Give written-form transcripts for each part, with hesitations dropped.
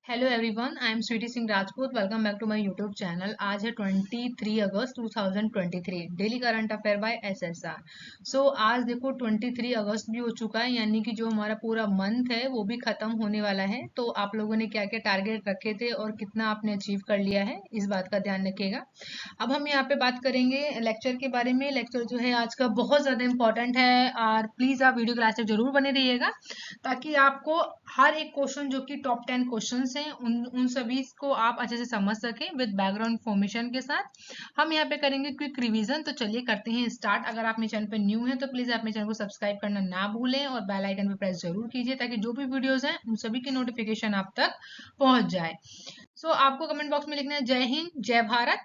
Hello everyone, I am Sweety Singh Rajput. Welcome back to my YouTube channel. आज है 23 अगस्त 2023, daily current affair by SSR. So आज देखो 23 अगस्त भी हो चुका है, यानी कि जो हमारा पूरा मंथ है वो भी खत्म होने वाला है। तो आप लोगों ने क्या क्या टारगेट रखे थे और कितना आपने अचीव कर लिया है, इस बात का ध्यान रखिएगा। अब हम यहाँ पे बात करेंगे लेक्चर के बारे में। लेक्चर जो है आज का बहुत ज्यादा इंपॉर्टेंट है और प्लीज आप वीडियो क्लास तक जरूर बने रहिएगा, ताकि आपको हर एक क्वेश्चन जो कि टॉप 10 क्वेश्चंस हैं उन सभी को आप अच्छे से समझ सकें विद बैकग्राउंड इन्फॉर्मेशन के साथ। हम यहाँ पे करेंगे क्विक रिवीजन। तो चलिए करते हैं स्टार्ट। अगर आप मेरे चैनल पे न्यू हैं तो प्लीज आप मेरे चैनल को सब्सक्राइब करना ना भूलें और बेल आइकन पे प्रेस जरूर कीजिए, ताकि जो भी वीडियोस हैं उन सभी की नोटिफिकेशन आप तक पहुंच जाए। आपको कमेंट बॉक्स में लिखना है जय हिंद जय भारत।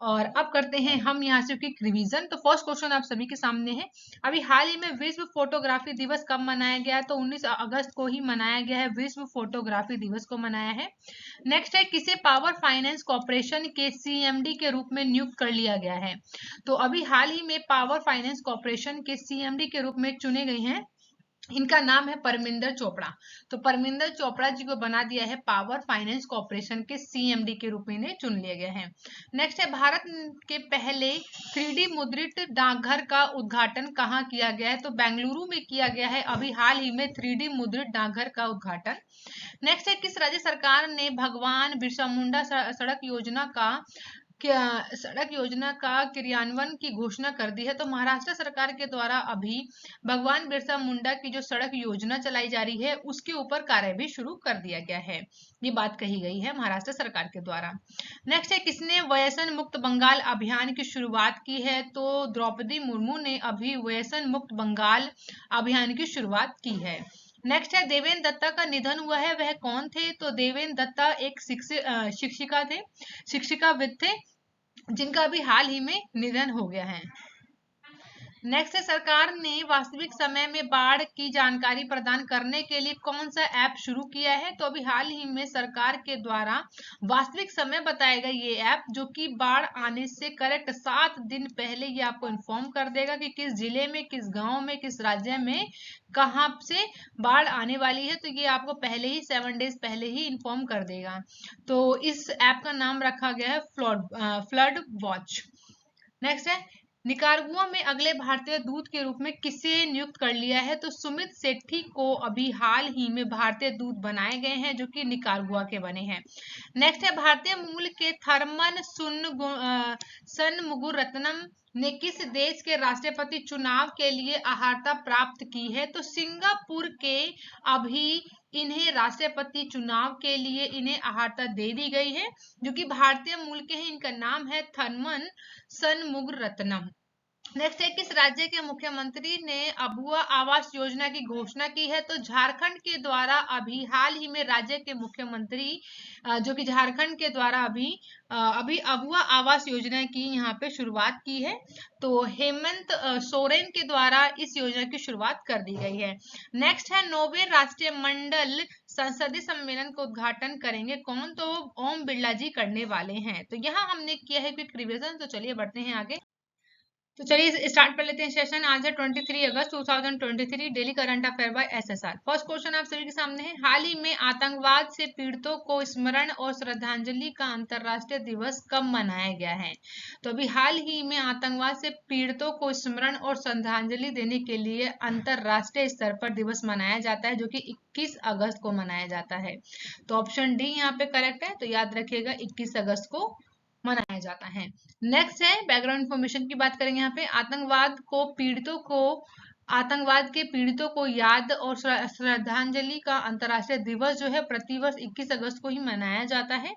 और अब करते हैं हम यहाँ से क्विक रिवीजन। तो फर्स्ट क्वेश्चन आप सभी के सामने है, अभी हाल ही में विश्व फोटोग्राफी दिवस कब मनाया गया है? तो 19 अगस्त को ही मनाया गया है, विश्व फोटोग्राफी दिवस को मनाया है। नेक्स्ट है, किसे पावर फाइनेंस कॉर्पोरेशन के सीएमडी के रूप में नियुक्त कर लिया गया है? तो अभी हाल ही में पावर फाइनेंस कॉर्पोरेशन के सीएमडी के रूप में चुने गए हैं, इनका नाम है परमिंदर चोपड़ा। तो परमिंदर चोपड़ा जी को बना दिया है पावर फाइनेंस कॉर्पोरेशन के सीएमडी के रूप में इन्हें चुन लिया गया है। नेक्स्ट है, भारत के पहले 3D मुद्रित डाकघर का उद्घाटन कहाँ किया गया है? तो बेंगलुरु में किया गया है अभी हाल ही में 3D मुद्रित डाकघर का उद्घाटन। नेक्स्ट है, किस राज्य सरकार ने भगवान बिरसा मुंडा सड़क योजना का क्रियान्वयन की घोषणा कर दी है? तो महाराष्ट्र सरकार के द्वारा अभी भगवान बिरसा मुंडा की जो सड़क योजना चलाई जा रही है उसके ऊपर कार्य भी शुरू कर दिया गया है, ये बात कही गई है महाराष्ट्र सरकार के द्वारा। नेक्स्ट है, किसने व्यसन मुक्त बंगाल अभियान की शुरुआत की है? तो द्रौपदी मुर्मू ने अभी व्यसन मुक्त बंगाल अभियान की शुरुआत की है। नेक्स्ट है, देवेंद्र दत्ता का निधन हुआ है, वह कौन थे? तो देवेंद्र दत्ता एक शिक्षिकाविद थे, जिनका अभी हाल ही में निधन हो गया है। नेक्स्ट है, सरकार ने वास्तविक समय में बाढ़ की जानकारी प्रदान करने के लिए कौन सा ऐप शुरू किया है? तो अभी हाल ही में सरकार के द्वारा वास्तविक समय बताएगा ये ऐप, जो कि बाढ़ आने से करेक्ट 7 दिन पहले ये आपको इन्फॉर्म कर देगा कि किस जिले में, किस गांव में, किस राज्य में कहां से बाढ़ आने वाली है। तो ये आपको पहले ही 7 डेज पहले ही इन्फॉर्म कर देगा। तो इस ऐप का नाम रखा गया है फ्लड वॉच। नेक्स्ट है, निकारागुआ में अगले भारतीय दूत के रूप में किसे नियुक्त कर लिया है? तो सुमित सेठी को अभी हाल ही में भारतीय दूत बनाए गए हैं, जो कि निकारागुआ के बने हैं। नेक्स्ट है, भारतीय मूल के थरमन सनमुगुरत्नम ने किस देश के राष्ट्रपति चुनाव के लिए अर्हता प्राप्त की है? तो सिंगापुर के अभी इन्हें राष्ट्रपति चुनाव के लिए इन्हें अर्हता दे दी गई है, जो कि भारतीय मूल के हैं। इनका नाम है थरमन सनमुगरत्नम। नेक्स्ट है, किस राज्य के मुख्यमंत्री ने अबुआ आवास योजना की घोषणा की है? तो झारखंड के द्वारा अभी हाल ही में राज्य के मुख्यमंत्री जो कि झारखंड के द्वारा अभी अबुआ आवास योजना की यहाँ पे शुरुआत की है। तो हेमंत सोरेन के द्वारा इस योजना की शुरुआत कर दी गई है। नेक्स्ट है, नौवें राष्ट्रीय मंडल संसदीय सम्मेलन का उद्घाटन करेंगे कौन? तो ओम बिरला जी करने वाले हैं। तो यहाँ हमने किया है क्विक रिवीजन। तो चलिए बढ़ते हैं आगे। तो चलिए स्टार्ट कर लेते हैं सेशन। आज है 23 अगस्त 2023, daily current affair by SSR. First question आप सभी के सामने है, हाल ही में आतंकवाद से पीड़ितों को स्मरण और श्रद्धांजलि का अंतर्राष्ट्रीय दिवस कब मनाया गया है? तो अभी हाल ही में आतंकवाद से पीड़ितों को स्मरण और श्रद्धांजलि देने के लिए अंतर्राष्ट्रीय स्तर पर दिवस मनाया जाता है, जो कि 21 अगस्त को मनाया जाता है। तो ऑप्शन डी यहाँ पे करेक्ट है। तो याद रखिएगा 21 अगस्त को मनाया जाता है। नेक्स्ट है, बैकग्राउंड इंफॉर्मेशन की बात करेंगे। यहाँ पे आतंकवाद के पीड़ितों को याद और श्रद्धांजलि का अंतर्राष्ट्रीय दिवस जो है प्रतिवर्ष 21 अगस्त को ही मनाया जाता है।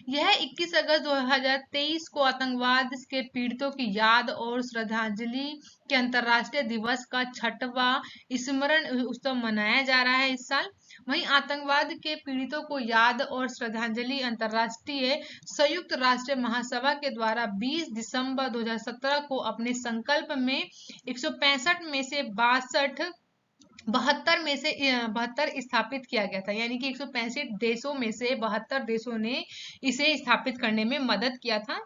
यह 21 अगस्त 2023 को आतंकवाद के पीड़ितों की याद और श्रद्धांजलि के अंतर्राष्ट्रीय दिवस का 6वां स्मरण उत्सव मनाया जा रहा है इस साल। वहीं आतंकवाद के पीड़ितों को याद और श्रद्धांजलि अंतर्राष्ट्रीय संयुक्त राष्ट्र महासभा के द्वारा 20 दिसंबर 2017 को अपने संकल्प में 165 में से 72 स्थापित किया गया था, यानी कि 165 देशों में से 72 देशों ने इसे स्थापित करने में मदद किया था।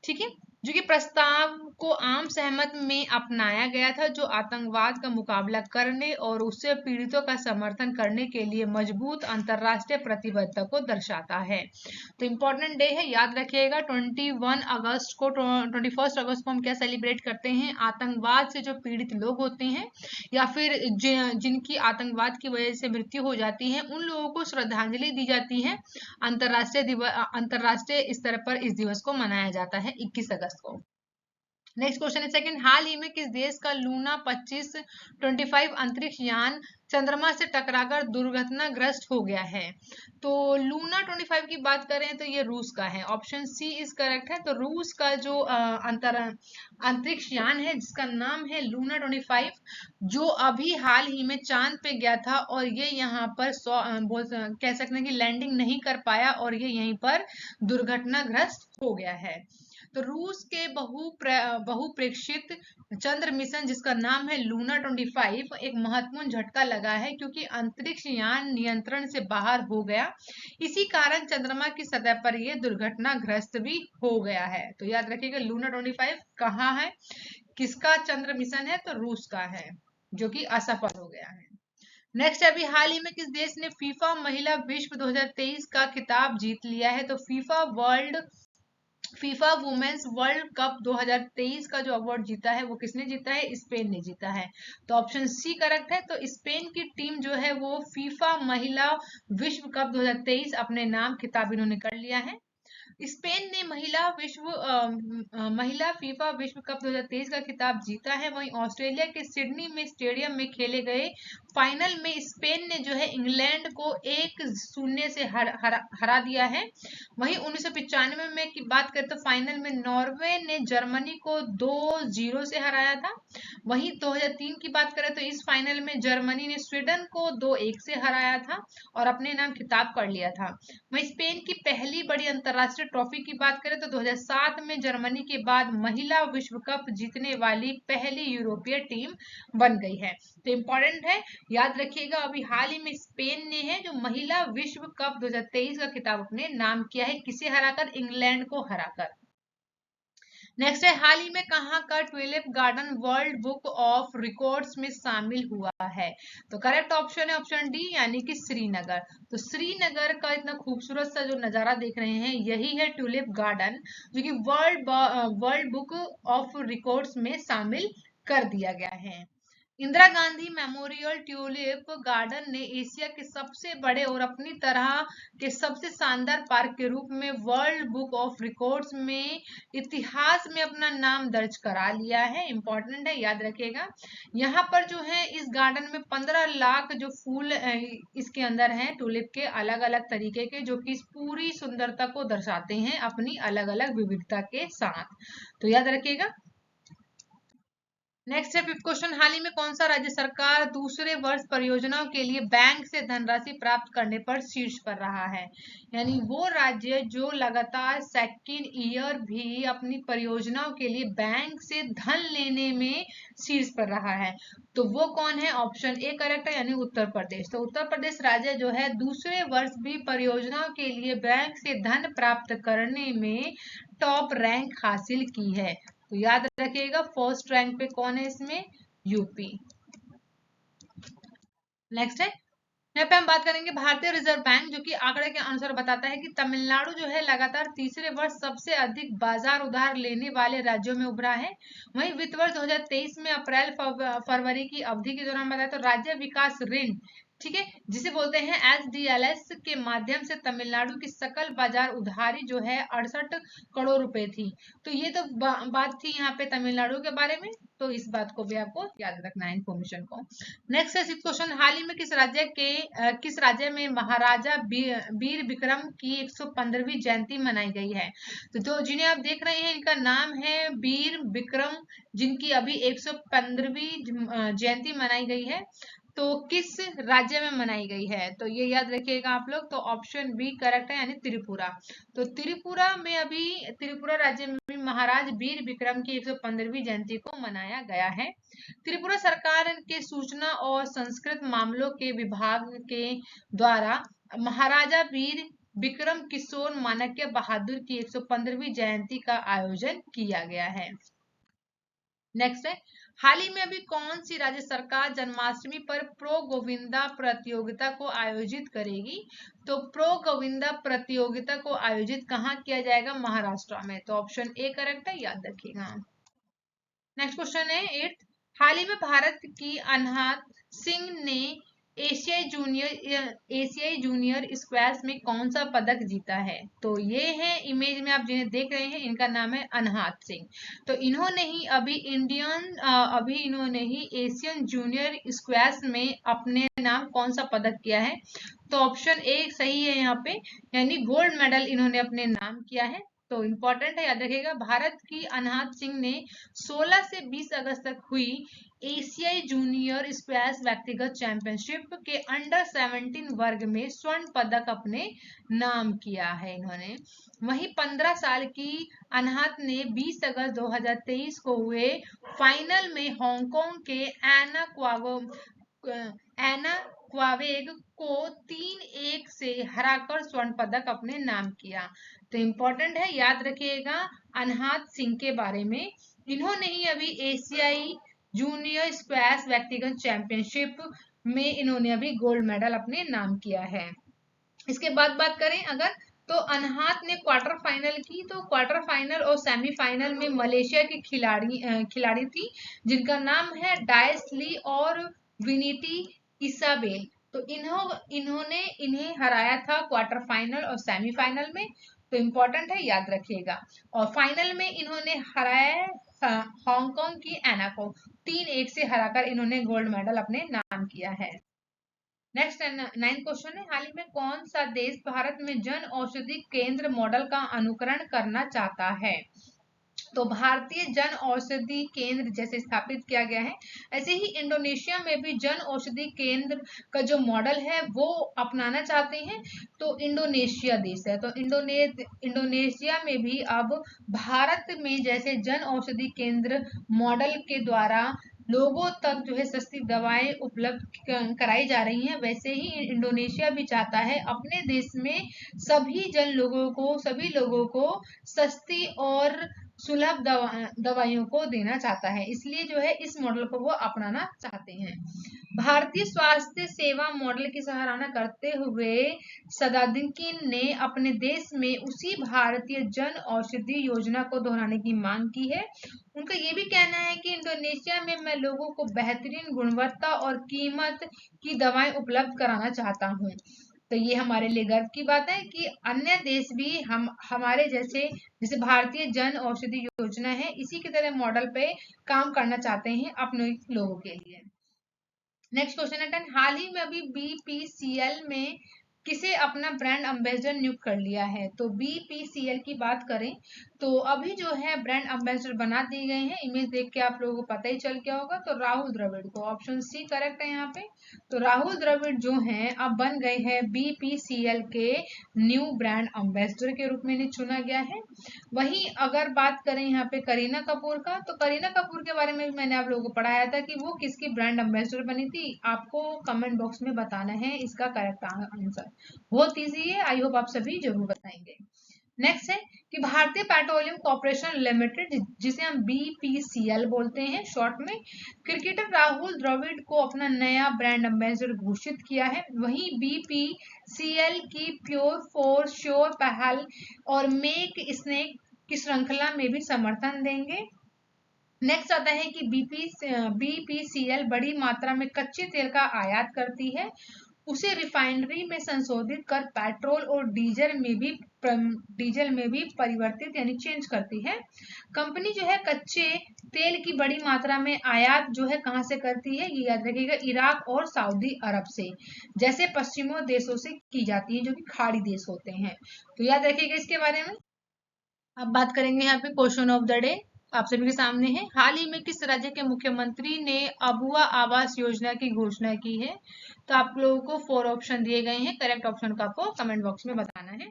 ठीक है। जो कि प्रस्ताव को आम सहमत में अपनाया गया था, जो आतंकवाद का मुकाबला करने और उससे पीड़ितों का समर्थन करने के लिए मजबूत अंतर्राष्ट्रीय प्रतिबद्धता को दर्शाता है। तो इम्पोर्टेंट डे है, याद रखिएगा। 21 अगस्त को हम क्या सेलिब्रेट करते हैं? आतंकवाद से जो पीड़ित लोग होते हैं या फिर जिनकी आतंकवाद की वजह से मृत्यु हो जाती है, उन लोगों को श्रद्धांजलि दी जाती है। अंतरराष्ट्रीय स्तर पर इस दिवस को मनाया जाता है 21 अगस्त को। नेक्स्ट क्वेश्चन है सेकंड, हाल ही में किस देश का लूना 25 अंतरिक्ष यान चंद्रमा से टकराकर दुर्घटनाग्रस्त हो गया है? तो लूना 25 की बात करें तो ये रूस का है, ऑप्शन सी इज करेक्ट है। तो रूस का जो अंतरिक्ष यान है जिसका नाम है लूना 25, जो अभी हाल ही में चांद पे गया था और ये यहाँ पर कह सकते हैं कि लैंडिंग नहीं कर पाया और ये यहीं पर दुर्घटनाग्रस्त हो गया है। तो रूस के बहुप्रेक्षित चंद्र मिशन जिसका नाम है लूना 25 एक महत्वपूर्ण झटका लगा है, क्योंकि अंतरिक्ष यान नियंत्रण से बाहर हो गया। इसी कारण चंद्रमा की सतह पर यह दुर्घटनाग्रस्त भी हो गया है। तो याद रखिएगा लूना 25 कहाँ है, किसका चंद्र मिशन है? तो रूस का है, जो कि असफल हो गया है। नेक्स्ट, अभी हाल ही में किस देश ने फीफा महिला विश्व 2023 का खिताब जीत लिया है? तो फीफा वुमेन्स वर्ल्ड कप 2023 का जो अवार्ड जीता है वो किसने जीता है? स्पेन ने जीता है। तो ऑप्शन सी करेक्ट है। तो स्पेन की टीम जो है वो फीफा महिला विश्व कप 2023 अपने नाम खिताब इन्होंने कर लिया है। स्पेन ने महिला फीफा विश्व कप 2023 का खिताब जीता है। वहीं ऑस्ट्रेलिया के सिडनी में स्टेडियम में खेले गए फाइनल में स्पेन ने जो है इंग्लैंड को 1-0 से हरा दिया है। वहीं 1995 में की बात करें तो फाइनल में नॉर्वे ने जर्मनी को 2-0 से हराया था। वहीं 2003 की बात करें तो इस फाइनल में जर्मनी ने स्वीडन को 2-1 से हराया था और अपने नाम खिताब कर लिया था। वहीं स्पेन की पहली बड़ी अंतरराष्ट्रीय ट्रॉफी की बात करें तो 2007 में जर्मनी के बाद महिला विश्व कप जीतने वाली पहली यूरोपीय टीम बन गई है। तो इम्पोर्टेंट है, याद रखिएगा। अभी हाल ही में स्पेन ने है जो महिला विश्व कप 2023 का खिताब अपने नाम किया है, किसे हराकर? इंग्लैंड को हराकर। नेक्स्ट है, हाल ही में कहाँ का tulip garden world book of records में शामिल हुआ है? तो करेक्ट ऑप्शन है ऑप्शन डी, यानी कि श्रीनगर। तो श्रीनगर का इतना खूबसूरत सा जो नजारा देख रहे हैं यही है ट्यूलिप गार्डन, जो कि वर्ल्ड बुक ऑफ रिकॉर्ड्स में शामिल कर दिया गया है। Indira Gandhi memorial tulip garden ने एशिया के सबसे बड़े और अपनी तरह के सबसे शानदार पार्क के रूप में वर्ल्ड बुक ऑफ रिकॉर्ड्स में इतिहास में अपना नाम दर्ज करा लिया है। इंपॉर्टेंट है, याद रखिएगा। यहाँ पर जो है इस गार्डन में 15 लाख जो फूल इसके अंदर हैं ट्यूलिप के, अलग अलग तरीके के, जो कि इस पूरी सुंदरता को दर्शाते हैं अपनी अलग अलग विविधता के साथ। तो याद रखिएगा। नेक्स्ट है फिफ्थ क्वेश्चन, हाल ही में कौन सा राज्य सरकार दूसरे वर्ष परियोजनाओं के लिए बैंक से धनराशि प्राप्त करने पर शीर्ष पर रहा है? यानी वो राज्य जो लगातार सेकेंड ईयर भी अपनी परियोजनाओं के लिए बैंक से धन लेने में शीर्ष पर रहा है। तो वो कौन है? ऑप्शन ए करेक्ट है, यानी उत्तर प्रदेश। तो उत्तर प्रदेश राज्य जो है दूसरे वर्ष भी परियोजनाओं के लिए बैंक से धन प्राप्त करने में टॉप रैंक हासिल की है। तो याद रखिएगा फर्स्ट रैंक पे कौन है इसमें? यूपी। नेक्स्ट है, यहाँ पे हम बात करेंगे भारतीय रिजर्व बैंक, जो कि आंकड़े के अनुसार बताता है कि तमिलनाडु जो है लगातार तीसरे वर्ष सबसे अधिक बाजार उधार लेने वाले राज्यों में उभरा है। वहीं वित्त वर्ष 2023 में अप्रैल फरवरी की अवधि के दौरान बताया तो राज्य विकास ऋण, ठीक है, जिसे बोलते हैं SDLS के माध्यम से तमिलनाडु की सकल बाजार उधारी जो है 68 करोड़ रुपए थी। तो ये तो बात थी यहाँ पे तमिलनाडु के बारे में, तो इस बात को भी आपको याद रखना है इन्फॉर्मेशन को। नेक्स्ट है क्वेश्चन, हाल ही में किस राज्य में महाराजा वीर विक्रम की 115वीं जयंती मनाई गई है? तो जिन्हें आप देख रहे हैं इनका नाम है वीर विक्रम, जिनकी अभी 115वीं जयंती मनाई गई है। तो किस राज्य में मनाई गई है? तो ये याद रखिएगा आप लोग। तो ऑप्शन बी करेक्ट है, यानी त्रिपुरा। तो त्रिपुरा राज्य में भी महाराज वीर विक्रम की 115वीं जयंती को मनाया गया है। त्रिपुरा सरकार के सूचना और संस्कृत मामलों के विभाग के द्वारा महाराजा वीर विक्रम किशोर माणक्य बहादुर की 115वीं जयंती का आयोजन किया गया है। नेक्स्ट है, हाल ही में अभी कौन सी राज्य सरकार जन्माष्टमी पर प्रो गोविंदा प्रतियोगिता को आयोजित करेगी? तो प्रो गोविंदा प्रतियोगिता को आयोजित कहाँ किया जाएगा? महाराष्ट्र में। तो ऑप्शन ए करेक्ट है, याद रखिएगा। नेक्स्ट क्वेश्चन है 8th, हाल ही में भारत की अनहत सिंह ने एशियाई जूनियर स्क्वैश में कौन सा पदक जीता है? तो ये है इमेज में आप जिन्हें देख रहे हैं, इनका नाम है अनहत सिंह। तो इन्होंने ही एशियन जूनियर स्क्वैश में अपने नाम कौन सा पदक किया है? तो ऑप्शन ए सही है यहाँ पे, यानी गोल्ड मेडल इन्होंने अपने नाम किया है। तो इंपॉर्टेंट है, याद रखिएगा। भारत की अनहत सिंह ने 16 से 20 अगस्त तक हुई एशियाई जूनियर स्क्वैश व्यक्तिगत चैंपियनशिप के अंडर 17 वर्ग में स्वर्ण पदक अपने नाम किया है इन्होंने। वहीं 15 साल की अनहत ने 20 अगस्त 2023 को हुए फाइनल में हांगकांग के एना क्वावेग को 3-1 से हराकर स्वर्ण पदक अपने नाम किया। तो इम्पोर्टेंट है, याद रखिएगा अनहत सिंह के बारे में। इन्होंने ही अभी एशियाई जूनियर स्क्वैश व्यक्तिगत चैंपियनशिप में इन्होंने अभी गोल्ड मेडल अपने नाम किया है। इसके बाद बात करें अगर, तो अनहत ने क्वार्टर फाइनल की, तो क्वार्टर फाइनल और सेमीफाइनल में मलेशिया की खिलाड़ी थी जिनका नाम है डायसली और विनीटी इसाबेल। तो इन्होंने इन्हें हराया था क्वार्टर फाइनल और सेमीफाइनल में। तो इम्पोर्टेंट है, याद रखिएगा। और फाइनल में इन्होंने हराया हांगकांग की एना को 3-1 से हराकर इन्होंने गोल्ड मेडल अपने नाम किया है। नेक्स्ट 9th क्वेश्चन है, हाल ही में कौन सा देश भारत में जन औषधि केंद्र मॉडल का अनुकरण करना चाहता है? तो भारतीय जन औषधि केंद्र जैसे स्थापित किया गया है, ऐसे ही इंडोनेशिया में भी जन औषधि केंद्र का जो मॉडल है वो अपनाना चाहते हैं। तो इंडोनेशिया देश है, तो इंडोनेशिया में भी अब भारत में जैसे जन औषधि केंद्र मॉडल के द्वारा लोगों तक जो है सस्ती दवाएं उपलब्ध कराई जा रही हैं, वैसे ही इंडोनेशिया भी चाहता है अपने देश में सभी लोगों को सस्ती और सुलभ दवाइयों को देना चाहता है, इसलिए जो है इस मॉडल को वो अपनाना चाहते हैं। भारतीय स्वास्थ्य सेवा मॉडल की सराहना करते हुए सदादिकिन ने अपने देश में उसी भारतीय जन औषधि योजना को दोहराने की मांग की है। उनका ये भी कहना है कि इंडोनेशिया में मैं लोगों को बेहतरीन गुणवत्ता और कीमत की दवाएं उपलब्ध कराना चाहता हूँ। तो ये हमारे लिए गर्व की बात है कि अन्य देश भी हमारे जैसे भारतीय जन औषधि योजना है इसी की तरह मॉडल पे काम करना चाहते हैं अपने लोगों के लिए। नेक्स्ट क्वेश्चन है 10, हाल ही में अभी बीपीसीएल में किसे अपना ब्रांड एम्बेसडर नियुक्त कर लिया है? तो बीपीसीएल की बात करें तो अभी जो है ब्रांड एम्बेसडर बना दिए गए हैं, इमेज देख के आप लोगों को पता ही चल गया होगा। तो राहुल द्रविड़ को, ऑप्शन सी करेक्ट है यहाँ पे। तो राहुल द्रविड़ जो हैं अब बन गए हैं बीपीसीएल के न्यू ब्रांड एम्बेसडर के रूप में इन्हें चुना गया है। वहीं अगर बात करें यहाँ पे करीना कपूर का, तो करीना कपूर के बारे में भी मैंने आप लोगों को पढ़ाया था कि वो किसकी ब्रांड एम्बेसडर बनी थी। आपको कमेंट बॉक्स में बताना है इसका करेक्ट आंसर। बहुत इजी है, आई होप आप सभी जरूर बताएंगे। नेक्स्ट है कि भारतीय पेट्रोलियम कॉर्पोरेशन लिमिटेड जिसे हम बीपीसीएल बोलते हैं शॉर्ट में, क्रिकेटर राहुल द्रविड़ को अपना नया ब्रांड एम्बेसडर घोषित किया है। वहीं बीपीसीएल की प्योर फॉर श्योर पहल और मेक स्नेक की श्रृंखला में भी समर्थन देंगे। नेक्स्ट आता है कि बीपीसीएल बड़ी मात्रा में कच्चे तेल का आयात करती है, उसे रिफाइनरी में संशोधित कर पेट्रोल और डीजल में भी परिवर्तित यानी चेंज करती है। कंपनी जो है कच्चे तेल की बड़ी मात्रा में आयात जो है कहां से करती है, ये याद रखिएगा, इराक और सऊदी अरब से, जैसे पश्चिमी देशों से की जाती है जो कि खाड़ी देश होते हैं। तो याद रखिएगा इसके बारे में। अब बात करेंगे यहाँ पे क्वेश्चन ऑफ द डे आप सभी के सामने है, हाल ही में किस राज्य के मुख्यमंत्री ने अबुआ आवास योजना की घोषणा की है? तो आप लोगों को 4 ऑप्शन दिए गए हैं, करेक्ट ऑप्शन को आपको कमेंट बॉक्स में बताना है।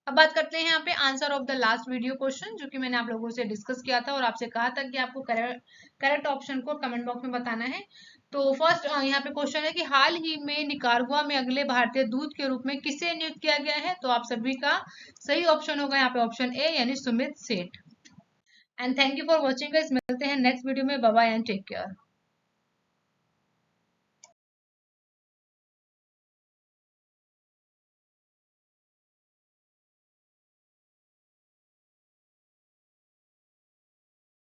अब बात करते हैं यहाँ पे answer of the last video question जो कि मैंने आप लोगों से डिस्कस किया था और आपसे कहा था कि आपको करेक्ट ऑप्शन को कमेंट बॉक्स में बताना है। तो फर्स्ट यहाँ पे क्वेश्चन है कि हाल ही में निकारागुआ में अगले भारतीय दूत के रूप में किसे नियुक्त किया गया है? तो आप सभी का सही ऑप्शन होगा यहाँ पे ऑप्शन ए यानी Sumit Seth. And thank you for watching guys, मिलते हैं नेक्स्ट वीडियो में। Bye bye and take care.